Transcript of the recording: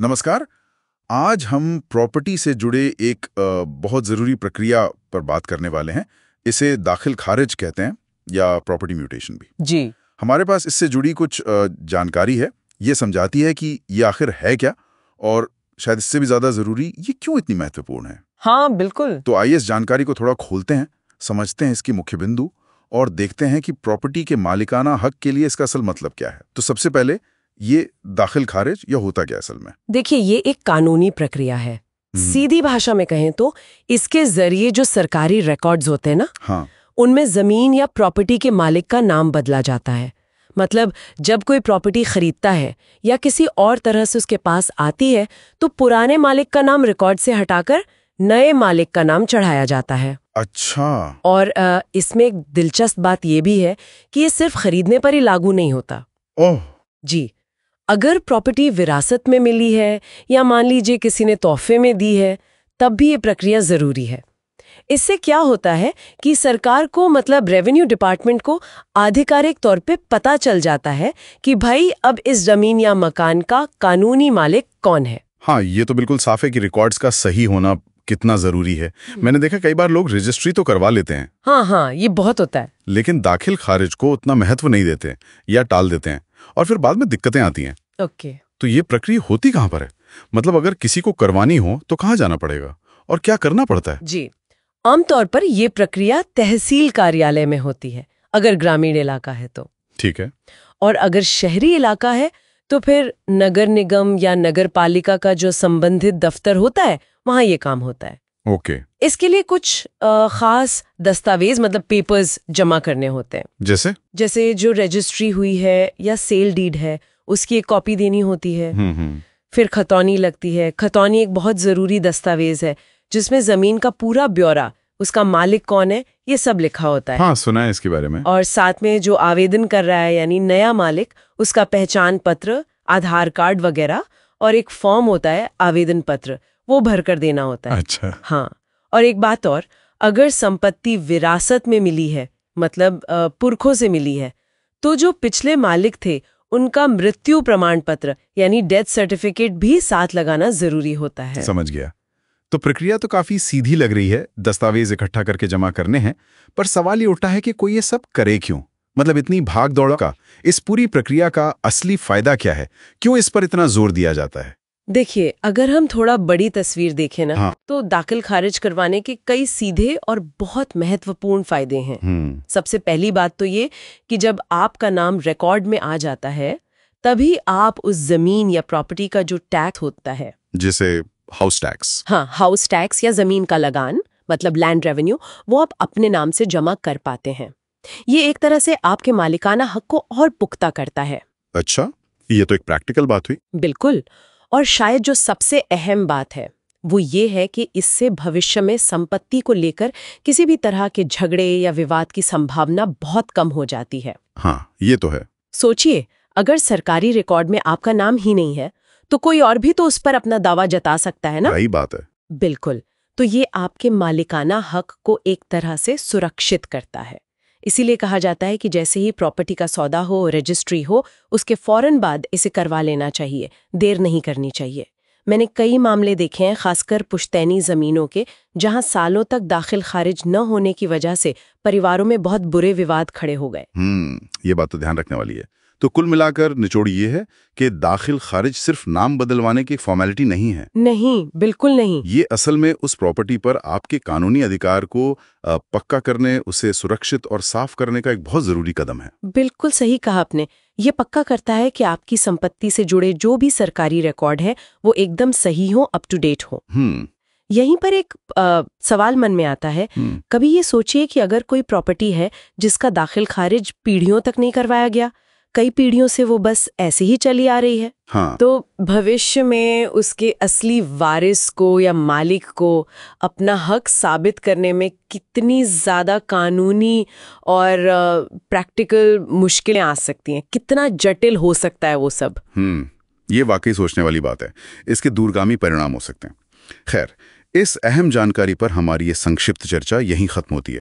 नमस्कार। आज हम प्रॉपर्टी से जुड़े एक बहुत ज़रूरी प्रक्रिया पर बात करने वाले हैं। इसे दाखिल खारिज कहते हैं या प्रॉपर्टी म्यूटेशन भी। जी। हमारे पास इससे जुड़ी कुछ जानकारी है। ये समझाती है कि ये आखिर है क्या, और शायद इससे भी ज़्यादा ज़रूरी, ये क्यों इतनी महत्वपूर्ण है। हाँ बिल्कुल। तो आइए इस जानकारी को थोड़ा खोलते हैं, समझते हैं इसकी मुख्य बिंदु और देखते हैं कि प्रॉपर्टी के मालिकाना हक के लिए इसका असल मतलब क्या है। तो सबसे पहले ये दाखिल खारिज या होता क्या असल में? देखिए, ये एक कानूनी प्रक्रिया है। सीधी भाषा में कहें तो इसके जरिए जो सरकारी रिकॉर्ड्स होते हैं ना, हाँ, उनमें जमीन या प्रॉपर्टी के मालिक का नाम बदला जाता है। मतलब जब कोई प्रॉपर्टी खरीदता है या किसी और तरह से उसके पास आती है तो पुराने मालिक का नाम रिकॉर्ड से हटाकर नए मालिक का नाम चढ़ाया जाता है। अच्छा। और इसमें एक दिलचस्प बात यह भी है कि ये सिर्फ खरीदने पर ही लागू नहीं होता। ओह जी, अगर प्रॉपर्टी विरासत में मिली है या मान लीजिए किसी ने तोहफे में दी है, तब भी ये प्रक्रिया जरूरी है। इससे क्या होता है कि सरकार को, मतलब रेवेन्यू डिपार्टमेंट को आधिकारिक तौर पे पता चल जाता है कि भाई अब इस जमीन या मकान का कानूनी मालिक कौन है। हाँ, ये तो बिल्कुल साफ है कि रिकॉर्ड्स का सही होना कितना जरूरी है। मैंने देखा कई बार लोग रजिस्ट्री तो करवा लेते हैं। हाँ, ये बहुत होता है। लेकिन दाखिल खारिज को उतना महत्व नहीं देते या टाल देते हैं, और फिर बाद में दिक्कतें आती हैं। ओके। तो ये प्रक्रिया होती कहाँ पर है? मतलब अगर किसी को करवानी हो तो कहाँ जाना पड़ेगा और क्या करना पड़ता है? जी, आमतौर पर ये प्रक्रिया तहसील कार्यालय में होती है, अगर ग्रामीण इलाका है तो। ठीक है। और अगर शहरी इलाका है तो फिर नगर निगम या नगर पालिका का जो संबंधित दफ्तर होता है, वहां ये काम होता है। ओके। इसके लिए कुछ खास दस्तावेज, मतलब पेपर्स जमा करने होते हैं। जैसे जो रजिस्ट्री हुई है या सेल डीड है, उसकी एक कॉपी देनी होती है। फिर खतौनी लगती है। खतौनी एक बहुत जरूरी दस्तावेज है जिसमें जमीन का पूरा ब्यौरा, उसका मालिक कौन है, ये सब लिखा होता है। हाँ, सुना है इसके बारे में। और साथ में जो आवेदन कर रहा है यानी नया मालिक, उसका पहचान पत्र, आधार कार्ड वगैरह, और एक फॉर्म होता है आवेदन पत्र, वो भर कर देना होता है। अच्छा। हाँ, और एक बात और, अगर संपत्ति विरासत में मिली है, मतलब पुरखों से मिली है, तो जो पिछले मालिक थे उनका मृत्यु प्रमाण पत्र यानी डेथ सर्टिफिकेट भी साथ लगाना जरूरी होता है। समझ गया। तो प्रक्रिया तो काफी सीधी लग रही है, दस्तावेज इकट्ठा करके जमा करने हैं। पर सवाल ये उठा है कि कोई ये सब करे क्यों? मतलब इतनी भाग दौड़ का, इस पूरी प्रक्रिया का असली फायदा क्या है? क्यों इस पर इतना जोर दिया जाता है? देखिए, अगर हम थोड़ा बड़ी तस्वीर देखें ना, हाँ। तो दाखिल खारिज करवाने के कई सीधे और बहुत महत्वपूर्ण फायदे हैं। सबसे पहली बात तो ये कि जब आपका नाम रिकॉर्ड में आ जाता है, तभी आप उस जमीन या प्रॉपर्टी का जो टैक्स होता है, जैसे हाउस टैक्स। हाँ, हाउस टैक्स या जमीन का लगान, मतलब लैंड रेवेन्यू, वो आप अपने नाम से जमा कर पाते हैं। ये एक तरह से आपके मालिकाना हक को और पुख्ता करता है। अच्छा, ये तो एक प्रैक्टिकल बात हुई। बिल्कुल। और शायद जो सबसे अहम बात है वो ये है कि इससे भविष्य में संपत्ति को लेकर किसी भी तरह के झगड़े या विवाद की संभावना बहुत कम हो जाती है। हाँ, ये तो है। सोचिए, अगर सरकारी रिकॉर्ड में आपका नाम ही नहीं है तो कोई और भी तो उस पर अपना दावा जता सकता है ना। सही बात है। बिल्कुल। तो ये आपके मालिकाना हक को एक तरह से सुरक्षित करता है। इसीलिए कहा जाता है कि जैसे ही प्रॉपर्टी का सौदा हो, रजिस्ट्री हो, उसके फौरन बाद इसे करवा लेना चाहिए, देर नहीं करनी चाहिए। मैंने कई मामले देखे हैं, खासकर पुश्तैनी जमीनों के, जहां सालों तक दाखिल खारिज न होने की वजह से परिवारों में बहुत बुरे विवाद खड़े हो गए। ये बात तो ध्यान रखने वाली है। तो कुल मिलाकर निचोड़ ये है कि दाखिल खारिज सिर्फ नाम बदलवाने की फॉर्मेलिटी नहीं है। नहीं, बिल्कुल नहीं। ये असल में उस प्रॉपर्टी पर आपके कानूनी अधिकार को पक्का करने, उसे सुरक्षित और साफ करने का एक बहुत जरूरी कदम है। बिल्कुल सही कहा आपने। ये पक्का करता है कि आपकी संपत्ति से जुड़े जो भी सरकारी रिकॉर्ड है वो एकदम सही हो, अप टू डेट हो। यहीं पर एक सवाल मन में आता है, कभी ये सोचिए कि अगर कोई प्रॉपर्टी है जिसका दाखिल खारिज पीढ़ियों तक नहीं करवाया गया, कई पीढ़ियों से वो बस ऐसे ही चली आ रही है। हाँ। तो भविष्य में उसके असली वारिस को या मालिक को अपना हक साबित करने में कितनी ज्यादा कानूनी और प्रैक्टिकल मुश्किलें आ सकती हैं, कितना जटिल हो सकता है वो सब। ये वाकई सोचने वाली बात है। इसके दूरगामी परिणाम हो सकते हैं। खैर, इस अहम जानकारी पर हमारी ये संक्षिप्त चर्चा यहीं खत्म होती है।